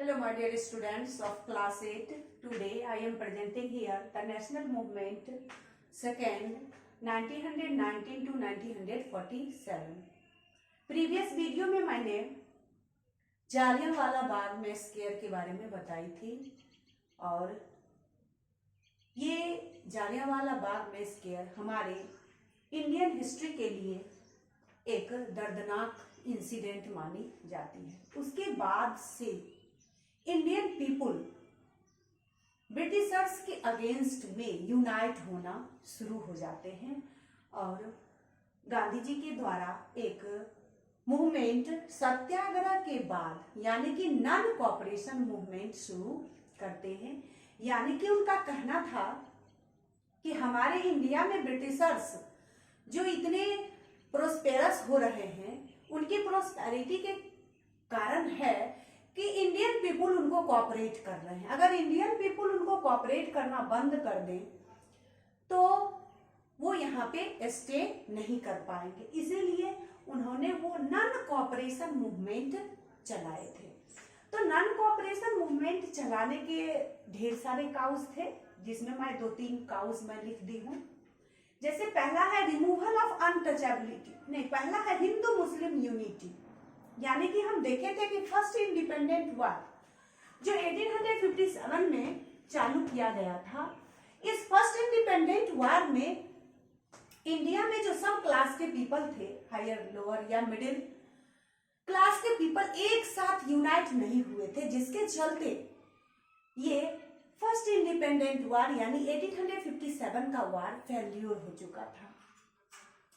Hello, my dear students of class 8. Today I am presenting here the national movement second 1919 to 1947. Previous video में मैंने जालियांवाला बाग में square के बारे में बताई थी और ये जालियांवाला बाग में स्क्वायर हमारे इंडियन हिस्ट्री के लिए एक दर्दनाक इंसिडेंट मानी जाती है। उसके बाद से इंडियन पीपुल ब्रिटिशर्स के अगेंस्ट में यूनाइट होना शुरू हो जाते हैं और गांधी जी के द्वारा एक मूवमेंट सत्याग्रह के बाद यानी कि नॉन कोऑपरेशन मूवमेंट शुरू करते हैं। यानी कि उनका कहना था कि हमारे इंडिया में ब्रिटिशर्स जो इतने प्रोस्पेरस हो रहे हैं उनकी प्रोस्पेरिटी के कारण है कि इंडियन पीपुल उनको कोऑपरेट कर रहे हैं। अगर इंडियन पीपुल उनको कोऑपरेट करना बंद कर दें तो वो यहाँ पे स्टे नहीं कर पाएंगे, इसीलिए उन्होंने वो नॉन कोऑपरेशन मूवमेंट चलाए थे। तो नॉन कोऑपरेशन मूवमेंट चलाने के ढेर सारे काउज थे, जिसमें मैं 2-3 काउज मैं लिख दी हूँ। जैसे पहला है रिमूवल ऑफ अनटचेबिलिटी, नहीं पहला है हिंदू मुस्लिम यूनिटी। यानी कि हम देखे थे कि फर्स्ट इंडिपेंडेंट वार जो 1857 में चालू किया गया था, इस फर्स्ट इंडिपेंडेंट वार में इंडिया में जो सब क्लास के पीपल थे, हायर लोअर या मिडिल क्लास के पीपल एक साथ यूनाइट नहीं हुए थे, जिसके चलते ये फर्स्ट इंडिपेंडेंट वार यानी 1857 का वार फेल्यूर हो चुका था।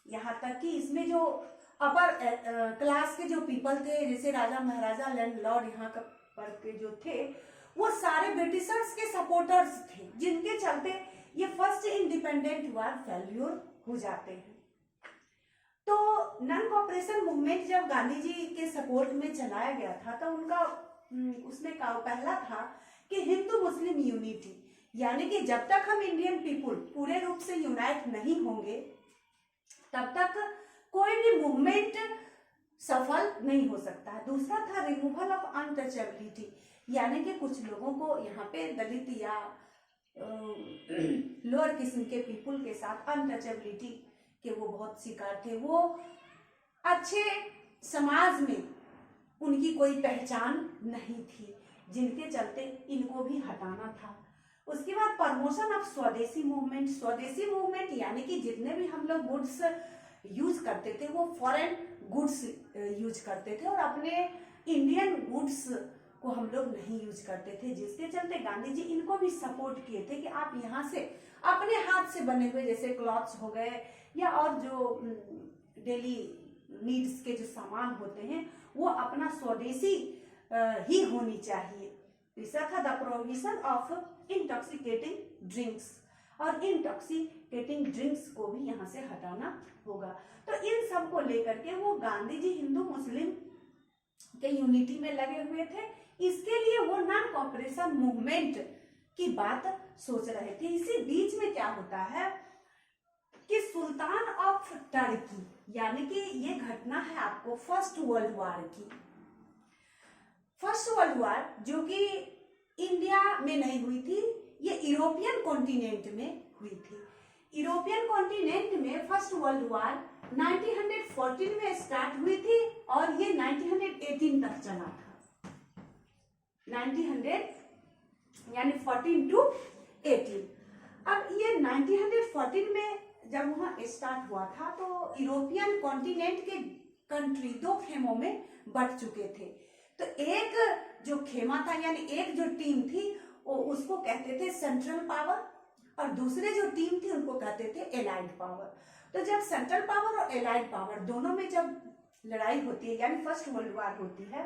यहाँ तक कि इसमें जो अपर क्लास के जो पीपल थे, जैसे राजा महाराजा लैंडलॉर्ड यहाँ पर के जो थे, वो सारे ब्रिटिशर्स के सपोर्टर्स थे, जिनके चलते ये फर्स्ट इंडिपेंडेंट वार फेल्यूर हो जाते हैं। तो नॉन कोऑपरेशन मूवमेंट जब गांधी जी के सपोर्ट में चलाया गया था तो उनका उसमें पहला था कि हिंदू मुस्लिम यूनिटी, यानी कि जब तक हम इंडियन पीपुल पूरे रूप से यूनाइट नहीं होंगे तब तक कोई भी मूवमेंट सफल नहीं हो सकता है। दूसरा था रिमूवल ऑफ अनटचेबिलिटी, यानी कि कुछ लोगों को यहाँ पे दलित या लोअर किस्म के पीपुल के साथ अनटचेबिलिटी के वो बहुत शिकार थे, वो अच्छे समाज में उनकी कोई पहचान नहीं थी, जिनके चलते इनको भी हटाना था। उसके बाद प्रमोशन ऑफ स्वदेशी मूवमेंट। स्वदेशी मूवमेंट यानी कि जितने भी हम लोग गुड्स यूज करते थे वो फॉरेन गुड्स यूज करते थे और अपने इंडियन गुड्स को हम लोग नहीं यूज करते थे, जिसके चलते गांधी जी इनको भी सपोर्ट किए थे कि आप यहाँ से अपने हाथ से बने हुए जैसे क्लॉथ्स हो गए या और जो डेली नीड्स के जो सामान होते हैं वो अपना स्वदेशी ही होनी चाहिए। तीसरा था the prohibition of intoxicating drinks, और इंटॉक्सिकेटिंग ड्रिंक्स को भी यहाँ से हटाना होगा। तो इन सब को लेकर के वो गांधी जी हिंदू मुस्लिम के यूनिटी में लगे हुए थे। इसके लिए वो नॉन कोऑपरेशन मूवमेंट की बात सोच रहे थे। इसी बीच में क्या होता है कि सुल्तान ऑफ टर्की, यानी कि ये घटना है आपको फर्स्ट वर्ल्ड वार की। फर्स्ट वर्ल्ड वार जो कि इंडिया में नहीं हुई थी, ये यूरोपियन कॉन्टिनेंट में हुई थी। यूरोपियन कॉन्टिनेंट में फर्स्ट वर्ल्ड वार 1914 में स्टार्ट हुई थी और ये 1918 तक चला था। 1900 यानी 14 to 18। अब ये 1914 में जब वहां स्टार्ट हुआ था तो यूरोपियन कॉन्टिनेंट के कंट्री 2 खेमों में बट चुके थे। तो एक जो खेमा था यानी एक जो टीम थी वो उसको कहते थे सेंट्रल पावर और दूसरे जो टीम थी उनको कहते थे एलाइड पावर। तो जब सेंट्रल पावर और एलाइड पावर दोनों में जब लड़ाई होती है यानी फर्स्ट वर्ल्ड वार होती है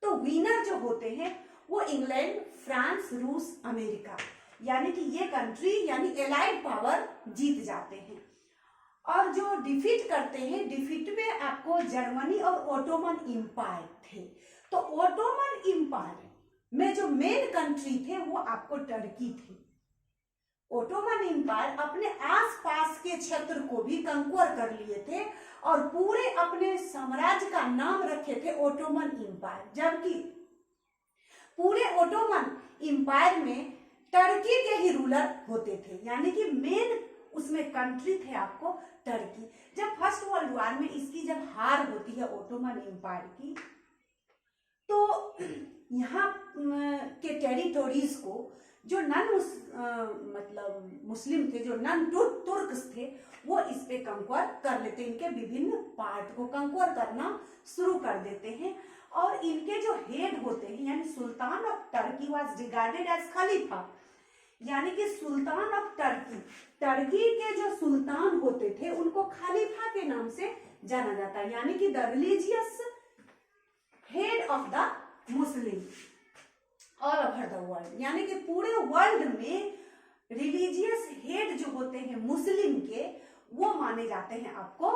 तो विनर जो होते हैं वो इंग्लैंड, फ्रांस, रूस, अमेरिका, यानी कि ये कंट्री यानी एलाइड पावर जीत जाते हैं। और जो डिफीट करते हैं, डिफीट में आपको जर्मनी और ओटोमन इंपायर थे। तो ओटोमन इंपायर में जो मेन कंट्री थे वो आपको टर्की थी। ओटोमन इंपायर अपने आसपास के क्षेत्र को भी कंक्वर कर लिए थे और पूरे अपने साम्राज्य का नाम रखे थे ओटोमन इंपायर, जबकि पूरे ओटोमन एम्पायर में टर्की के ही रूलर होते थे, यानी कि मेन उसमें कंट्री थे आपको टर्की। जब फर्स्ट वर्ल्ड वॉर में इसकी जब हार होती है ओटोमन एम्पायर की, तो यहाँ के टेरिटोरीज को जो मतलब मुस्लिम थे, जो नन तुर्क्स थे, वो इस पे कंक्वर कर लेते हैं, इनके विभिन्न पार्ट को कंक्वर करना शुरू कर देते हैं। और इनके जो हेड होते हैं, यानी sultan of Turkey was regarded as khalifa, यानी कि सुल्तान ऑफ टर्की, टर्की के जो सुल्तान होते थे उनको खलीफा के नाम से जाना जाता है, यानी कि the religious head of the Muslim all over the world, यानी कि पूरे वर्ल्ड में रिलीजियस हेड जो होते हैं मुस्लिम के, वो माने जाते हैं आपको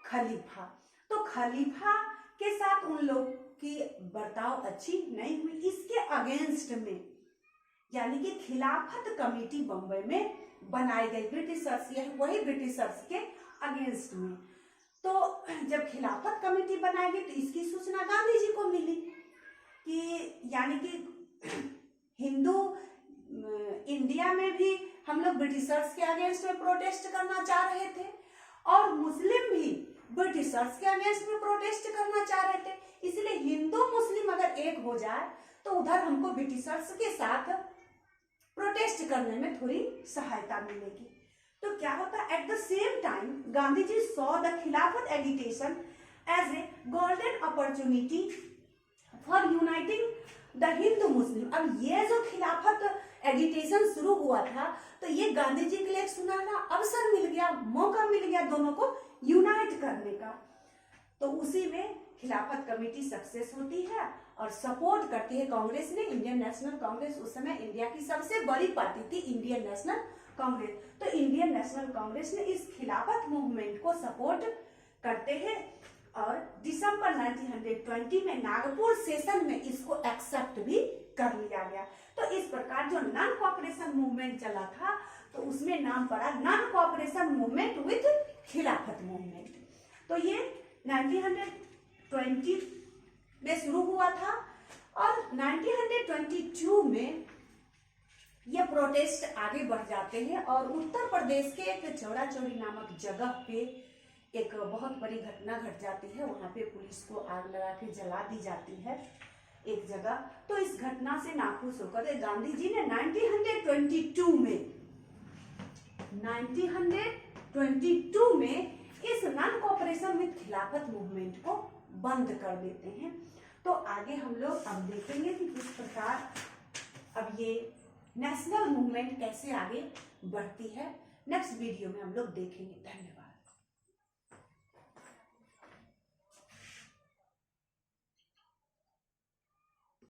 खलीफा। तो खलीफा के साथ उन लोग की बर्ताव अच्छी नहीं हुई, इसके अगेंस्ट में यानी कि खिलाफत कमेटी बम्बई में बनाई गई ब्रिटिशर्स, यही वही ब्रिटिशर्स के अगेंस्ट में। तो जब खिलाफत कमेटी बनाई गई तो इसकी सूचना गांधी जी को मिली कि यानी कि हिंदू इंडिया में भी हम लोग ब्रिटिशर्स के अगेंस्ट में प्रोटेस्ट करना चाह रहे थे और मुस्लिम भी ब्रिटिशर्स के अगेंस्ट में प्रोटेस्ट करना चाह रहे थे, इसलिए हिंदू मुस्लिम अगर एक हो जाए तो उधर हमको ब्रिटिशर्स के साथ प्रोटेस्ट करने में थोड़ी सहायता मिलेगी। तो क्या होता, at the same time Gandhi ji saw the Khilafat agitation as a golden opportunity for uniting the Hindu Muslim. अब ये जो खिलाफत एजिटेशन शुरू हुआ था, तो ये गांधी जी के लिए एक सुनहरा अवसर मिल गया, मौका मिल गया दोनों को यूनाइट करने का। तो उसी में खिलाफत कमेटी सक्सेस होती है और सपोर्ट करती है कांग्रेस ने, इंडियन नेशनल कांग्रेस। उस समय इंडिया की सबसे बड़ी पार्टी थी इंडियन नेशनल कांग्रेस। तो इंडियन नेशनल कांग्रेस ने इस खिलाफत मूवमेंट को सपोर्ट करते हैं और दिसंबर 1920 में नागपुर सेशन में इसको एक्सेप्ट भी कर लिया गया। तो इस प्रकार जो नॉन कोऑपरेशन मूवमेंट चला था, तो उसमें नाम पड़ा नॉन कोऑपरेशन मूवमेंट विद खिलाफत मूवमेंट। तो ये 1920 में शुरू हुआ था और 1922 में ये प्रोटेस्ट आगे बढ़ जाते हैं और उत्तर प्रदेश के एक चौरा चौरी नामक जगह पे एक बहुत बड़ी घटना घट जाती है। वहां पे पुलिस को आग लगा के जला दी जाती है एक जगह। तो इस घटना से नाखुश होकर गांधी जी ने 1922 में इस नॉन कोऑपरेशन विद खिलाफत मूवमेंट को बंद कर देते हैं। तो आगे हम लोग अब देखेंगे कि किस प्रकार अब ये नेशनल मूवमेंट कैसे आगे बढ़ती है। नेक्स्ट वीडियो में हम लोग देखेंगे। धन्यवाद।